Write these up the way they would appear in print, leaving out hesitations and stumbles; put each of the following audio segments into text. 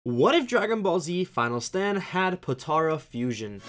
What if Dragon Ball Z Final Stand had Potara Fusion?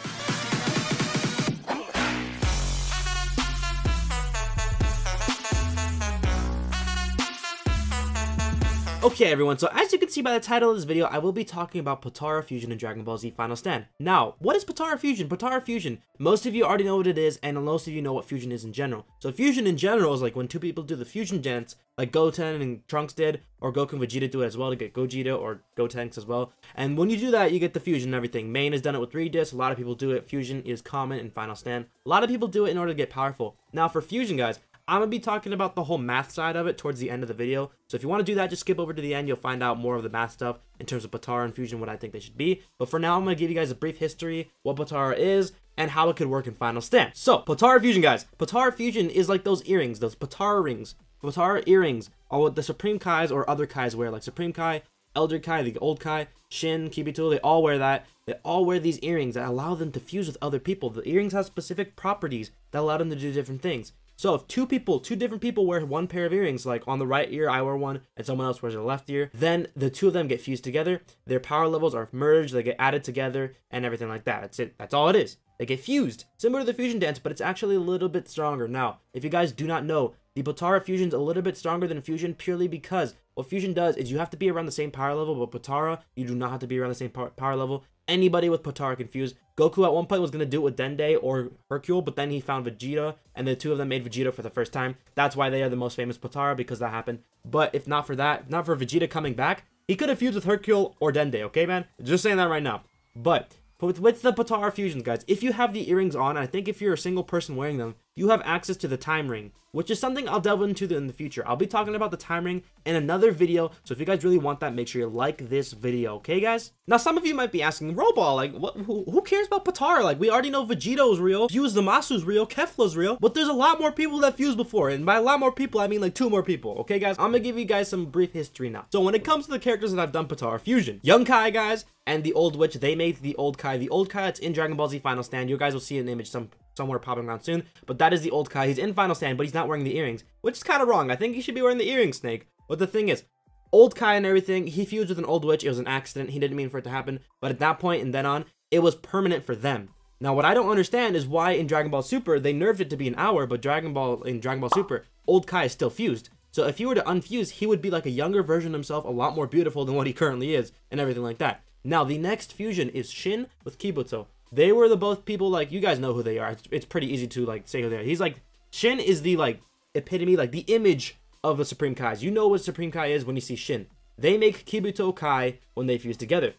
Okay everyone, so as you can see by the title of this video, I will be talking about Potara Fusion in Dragon Ball Z Final Stand. Now, what is Potara Fusion? Potara Fusion, most of you already know what it is, and most of you know what fusion is in general. So fusion in general is like when two people do the fusion dance, like Goten and Trunks did, or Goku and Vegeta do it as well to get Gogeta or Gotenks as well. And when you do that, you get the fusion and everything. Main has done it with 3 discs, a lot of people do it. Fusion is common in Final Stand. A lot of people do it in order to get powerful. Now for fusion, guys, I'm going to be talking about the whole math side of it towards the end of the video. So if you want to do that, just skip over to the end. You'll find out more of the math stuff in terms of Potara and Fusion, what I think they should be. But for now, I'm going to give you guys a brief history, what Potara is, and how it could work in Final Stand. So, Potara Fusion, guys. Potara Fusion is like those earrings, those Potara rings. Potara earrings are what the Supreme Kais or other Kais wear, like Supreme Kai, Elder Kai, the Old Kai, Shin, Kibito, they all wear that. They all wear these earrings that allow them to fuse with other people. The earrings have specific properties that allow them to do different things. So if two different people wear one pair of earrings, like on the right ear I wear one and someone else wears the left ear, then the two of them get fused together, their power levels are merged, they get added together and everything like that. That's it. That's all it is. They get fused. Similar to the fusion dance, but it's actually a little bit stronger. Now, if you guys do not know, the Potara Fusion is a little bit stronger than Fusion purely because what Fusion does is you have to be around the same power level, but Potara, you do not have to be around the same power level. Anybody with Potara can fuse. Goku at one point was going to do it with Dende or Hercule, but then he found Vegeta, and the two of them made Vegeta for the first time. That's why they are the most famous Potara, because that happened. But if not for that, if not for Vegeta coming back, he could have fused with Hercule or Dende, okay, man? Just saying that right now. But with the Potara Fusions, guys, if you have the earrings on, and I think if you're a single person wearing them, you have access to the time ring, which is something I'll delve into in the future. I'll be talking about the time ring in another video, so if you guys really want that, make sure you like this video, okay, guys? Now, some of you might be asking, Roball, like, who cares about Potara? Like, we already know Vegito's real, Fuse Zamasu's real, Kefla's real, but there's a lot more people that fused before, and by a lot more people, I mean like 2 more people, okay, guys? I'm gonna give you guys some brief history now. So when it comes to the characters that I've done Potara Fusion, Young Kai, guys, and the Old Witch, they made the Old Kai. The Old Kai, it's in Dragon Ball Z Final Stand. You guys will see an image somewhere popping around soon, but that is the Old Kai. He's in Final Stand, but he's not wearing the earrings, which is kind of wrong. I think he should be wearing the earrings, Snake. But the thing is, Old Kai and everything, he fused with an Old Witch. It was an accident. He didn't mean for it to happen, but at that point and then on, it was permanent for them. Now, what I don't understand is why in Dragon Ball Super, they nerfed it to be an hour, but in Dragon Ball Super, Old Kai is still fused. So if he were to unfuse, he would be like a younger version of himself, a lot more beautiful than what he currently is, and everything like that. Now, the next fusion is Shin with Kibito. They were the both people, like, you guys know who they are. It's pretty easy to, like, say who they are. He's, like, Shin is the, like, epitome, like, the image of the Supreme Kais. You know what Supreme Kai is when you see Shin. They make Kibito Kai when they fuse together.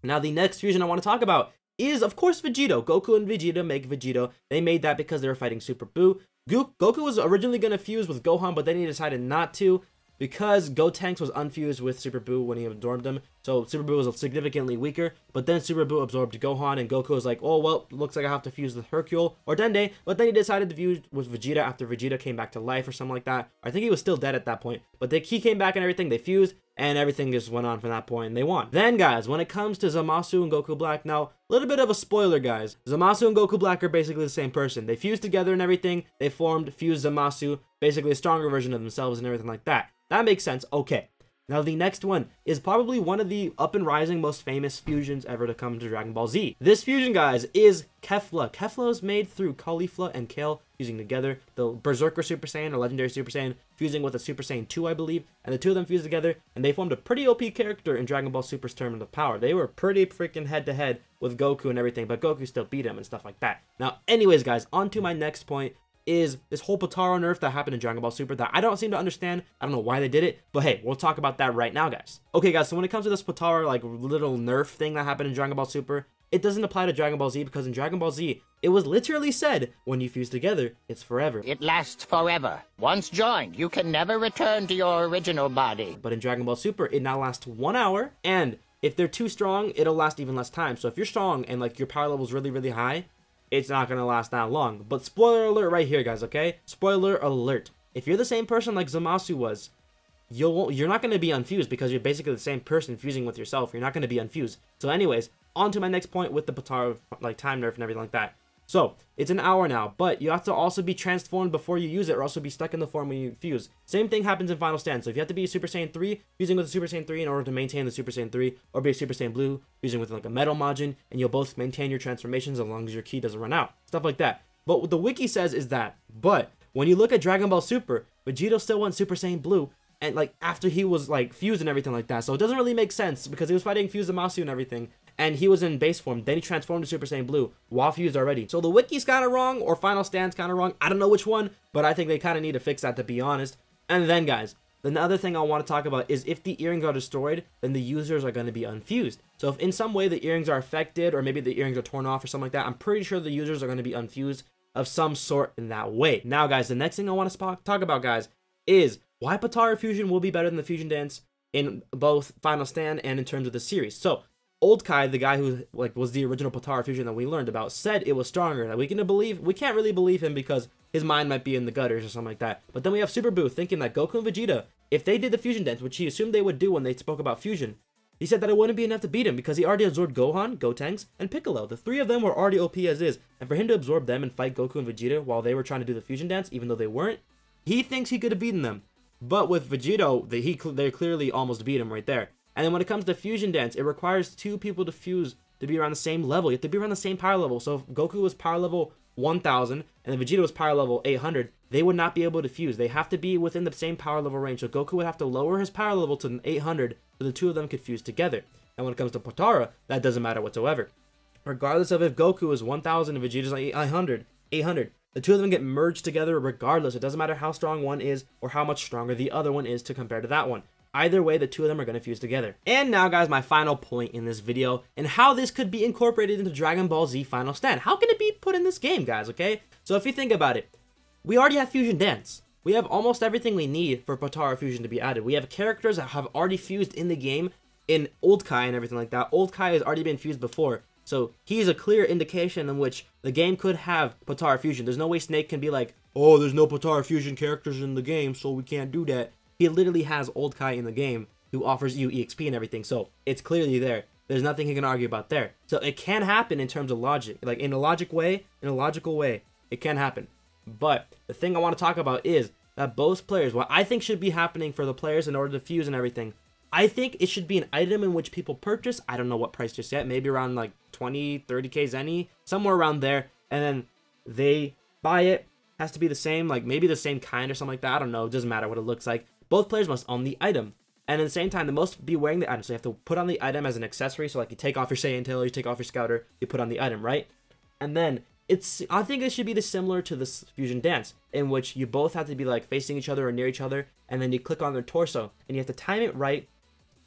Now, the next fusion I want to talk about is, of course, Vegito. Goku and Vegeta make Vegito. They made that because they were fighting Super Buu. Goku was originally going to fuse with Gohan, but then he decided not to, because Gotenks was unfused with Super Buu when he absorbed him, so Super Buu was significantly weaker, but then Super Buu absorbed Gohan, and Goku was like, oh, well, looks like I have to fuse with Hercule or Dende, but then he decided to fuse with Vegeta after Vegeta came back to life or something like that. I think he was still dead at that point, but he came back and everything, they fused, and everything just went on from that point, and they won. Then, guys, when it comes to Zamasu and Goku Black, now, a little bit of a spoiler, guys. Zamasu and Goku Black are basically the same person. They fused together and everything, they formed Fused Zamasu, basically a stronger version of themselves and everything like that. That makes sense. Okay. Now, the next one is probably one of the up and rising most famous fusions ever to come to Dragon Ball Z. This fusion, guys, is Kefla. Kefla is made through Caulifla and Kale fusing together. The Berserker Super Saiyan, or Legendary Super Saiyan, fusing with a Super Saiyan 2, I believe. And the two of them fused together, and they formed a pretty OP character in Dragon Ball Super's Tournament of Power. They were pretty freaking head-to-head with Goku and everything, but Goku still beat him and stuff like that. Now, anyways, guys, on to my next point. Is this whole Potara nerf that happened in Dragon Ball Super that I don't seem to understand. I don't know why they did it, but hey, we'll talk about that right now, guys. Okay, guys, so when it comes to this Potara, like, little nerf thing that happened in Dragon Ball Super, it doesn't apply to Dragon Ball Z, because in Dragon Ball Z, it was literally said, when you fuse together, it's forever. It lasts forever. Once joined, you can never return to your original body. But in Dragon Ball Super, it now lasts 1 hour, and if they're too strong, it'll last even less time. So if you're strong and, like, your power level's really, really high, it's not gonna last that long. But spoiler alert right here, guys, okay? Spoiler alert. If you're the same person like Zamasu was, you're not gonna be unfused, because you're basically the same person fusing with yourself. You're not gonna be unfused. So anyways, on to my next point with the Potara, like, time nerf and everything like that. So it's an hour now, but you have to also be transformed before you use it, or else you'll be stuck in the form when you fuse. Same thing happens in Final Stand. So if you have to be a Super Saiyan 3, fusing with a Super Saiyan 3 in order to maintain the Super Saiyan 3, or be a Super Saiyan Blue, fusing with like a Metal Majin, and you'll both maintain your transformations as long as your ki doesn't run out. Stuff like that. But what the wiki says is that, but when you look at Dragon Ball Super, Vegito still went Super Saiyan Blue, and like after he was like fused and everything like that. So it doesn't really make sense because he was fighting Fuse Zamasu and everything, and he was in base form. Then he transformed to Super Saiyan Blue while fused already. So the wiki's kind of wrong, or Final Stand's kind of wrong. I don't know which one, but I think they kind of need to fix that, to be honest. And then guys, the other thing I want to talk about is if the earrings are destroyed, then the users are going to be unfused. So if in some way the earrings are affected, or maybe the earrings are torn off or something like that, I'm pretty sure the users are going to be unfused of some sort in that way. Now guys, the next thing I want to talk about, guys, is why Potara Fusion will be better than the Fusion Dance in both Final Stand and in terms of the series. So Old Kai, the guy who like was the original Potara Fusion that we learned about, said it was stronger. That we can't really believe him because his mind might be in the gutters or something like that. But then we have Super Boo thinking that Goku and Vegeta, if they did the Fusion Dance, which he assumed they would do when they spoke about fusion, he said that it wouldn't be enough to beat him because he already absorbed Gohan, Gotenks, and Piccolo. The three of them were already OP as is, and for him to absorb them and fight Goku and Vegeta while they were trying to do the Fusion Dance, even though they weren't, he thinks he could have beaten them. But with Vegito, they clearly almost beat him right there. And then when it comes to Fusion Dance, it requires two people to fuse to be around the same level. You have to be around the same power level. So if Goku was power level 1000 and then Vegeta was power level 800, they would not be able to fuse. They have to be within the same power level range. So Goku would have to lower his power level to 800 so the two of them could fuse together. And when it comes to Potara, that doesn't matter whatsoever. Regardless of if Goku is 1000 and Vegeta's like 800, the two of them get merged together regardless. It doesn't matter how strong one is or how much stronger the other one is to compare to that one. Either way, the two of them are going to fuse together. And now, guys, my final point in this video and how this could be incorporated into Dragon Ball Z Final Stand. How can it be put in this game, guys, okay? So if you think about it, we already have Fusion Dance. We have almost everything we need for Potara Fusion to be added. We have characters that have already fused in the game in Old Kai and everything like that. Old Kai has already been fused before. So he's a clear indication in which the game could have Potara Fusion. There's no way Snake can be like, oh, there's no Potara Fusion characters in the game, so we can't do that. He literally has Old Kai in the game who offers you EXP and everything, so it's clearly there. There's nothing he can argue about there. So it can happen in terms of logic. Like in a logical way, it can happen. But the thing I want to talk about is that both players, what I think should be happening for the players in order to fuse and everything, I think it should be an item in which people purchase. I don't know what price just yet. Maybe around like 20, 30k Zenny, somewhere around there. And then they buy it. Has to be the same, like maybe the same kind or something like that. I don't know. It doesn't matter what it looks like. Both players must own the item. And at the same time, they must be wearing the item. So you have to put on the item as an accessory. So like you take off your Saiyan tail, you take off your Scouter, you put on the item, right? And then I think it should be similar to this Fusion Dance, in which you both have to be like facing each other or near each other. And then you click on their torso and you have to time it right.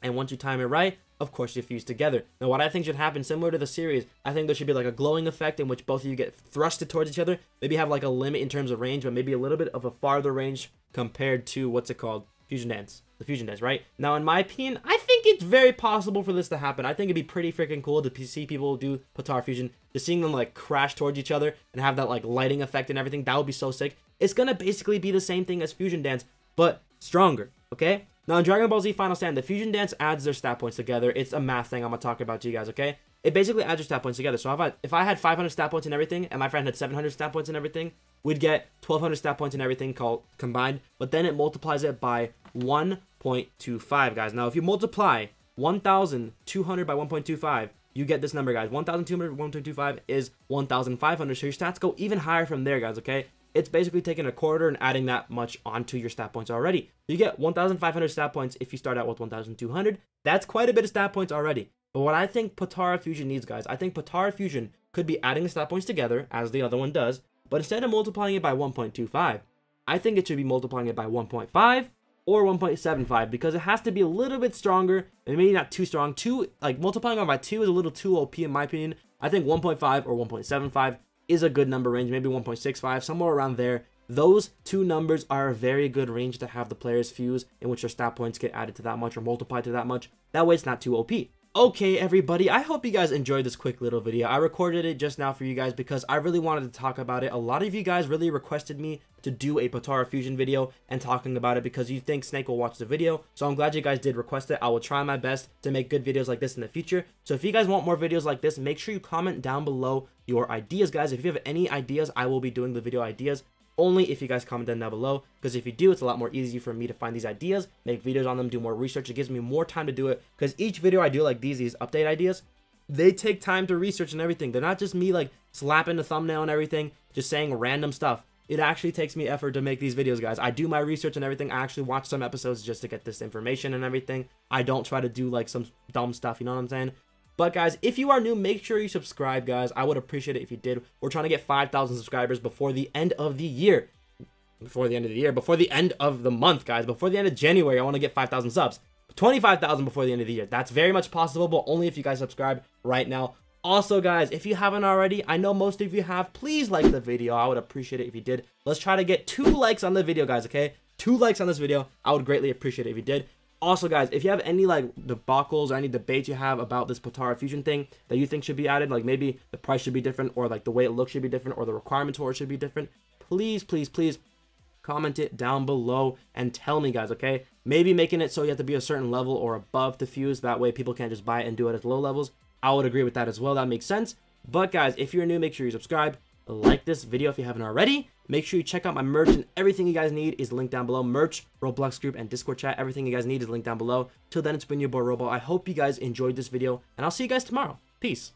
And once you time it right, of course you fuse together. Now what I think should happen, similar to the series, I think there should be like a glowing effect in which both of you get thrusted towards each other. Maybe have like a limit in terms of range, but maybe a little bit of a farther range compared to, what's it called? Fusion Dance. The Fusion Dance, right? Now in my opinion, I think it's very possible for this to happen. I think it'd be pretty freaking cool to see people do Potara Fusion. Just seeing them like crash towards each other and have that like lighting effect and everything, that would be so sick. It's gonna basically be the same thing as Fusion Dance, but stronger, okay? Now in Dragon Ball Z Final Stand, the Fusion Dance adds their stat points together. It's a math thing I'm gonna talk about to you guys, okay? It basically adds your stat points together. So if I had 500 stat points and everything, and my friend had 700 stat points and everything, we'd get 1200 stat points and everything combined, but then it multiplies it by 1.25, guys. Now if you multiply 1200 by 1.25, you get this number, guys. 1200 by 1.25 is 1500, so your stats go even higher from there, guys, okay? It's basically taking a quarter and adding that much onto your stat points already. You get 1,500 stat points if you start out with 1,200. That's quite a bit of stat points already. But what I think Potara Fusion needs, guys, I think Potara Fusion could be adding the stat points together, as the other one does, but instead of multiplying it by 1.25, I think it should be multiplying it by 1.5 or 1.75, because it has to be a little bit stronger, and maybe not too strong. Multiplying it by 2 is a little too OP in my opinion. I think 1.5 or 1.75 is a good number range, maybe 1.65, somewhere around there. Those two numbers are a very good range to have the players fuse, in which their stat points get added to that much or multiplied to that much. That way it's not too OP. Okay, everybody, I hope you guys enjoyed this quick little video. I recorded it just now for you guys because I really wanted to talk about it. A lot of you guys really requested me to do a Potara Fusion video and talking about it because you think Snake will watch the video. So I'm glad you guys did request it. I will try my best to make good videos like this in the future. So if you guys want more videos like this, make sure you comment down below your ideas, guys. If you have any ideas, I will be doing the video ideas only if you guys comment them down below, because if you do, it's a lot more easy for me to find these ideas, make videos on them, do more research. It gives me more time to do it, because each video I do like these update ideas, they take time to research and everything. They're not just me like slapping the thumbnail and everything, just saying random stuff. It actually takes me effort to make these videos, guys. I do my research and everything. I actually watch some episodes just to get this information and everything. I don't try to do like some dumb stuff, you know what I'm saying? But guys, if you are new, make sure you subscribe, guys. I would appreciate it if you did. We're trying to get 5,000 subscribers before the end of the year. Before the end of the month, guys. Before the end of January, I want to get 5,000 subs. 25,000 before the end of the year. That's very much possible, but only if you guys subscribe right now. Also, guys, if you haven't already, I know most of you have, please like the video. I would appreciate it if you did. Let's try to get 2 likes on the video, guys, okay? 2 likes on this video. I would greatly appreciate it if you did. Also, guys, if you have any like debacles or any debates you have about this Potara Fusion thing that you think should be added, like maybe the price should be different, or like the way it looks should be different, or the requirements for it should be different, please, please, please comment it down below and tell me, guys, okay? Maybe making it so you have to be a certain level or above to fuse, that way people can't just buy it and do it at low levels. I would agree with that as well. That makes sense. But guys, if you're new, make sure you subscribe, like this video if you haven't already. Make sure you check out my merch, and everything you guys need is linked down below. Merch, Roblox group, and Discord chat. Everything you guys need is linked down below. Till then, it's been your boy Robo. I hope you guys enjoyed this video, and I'll see you guys tomorrow. Peace.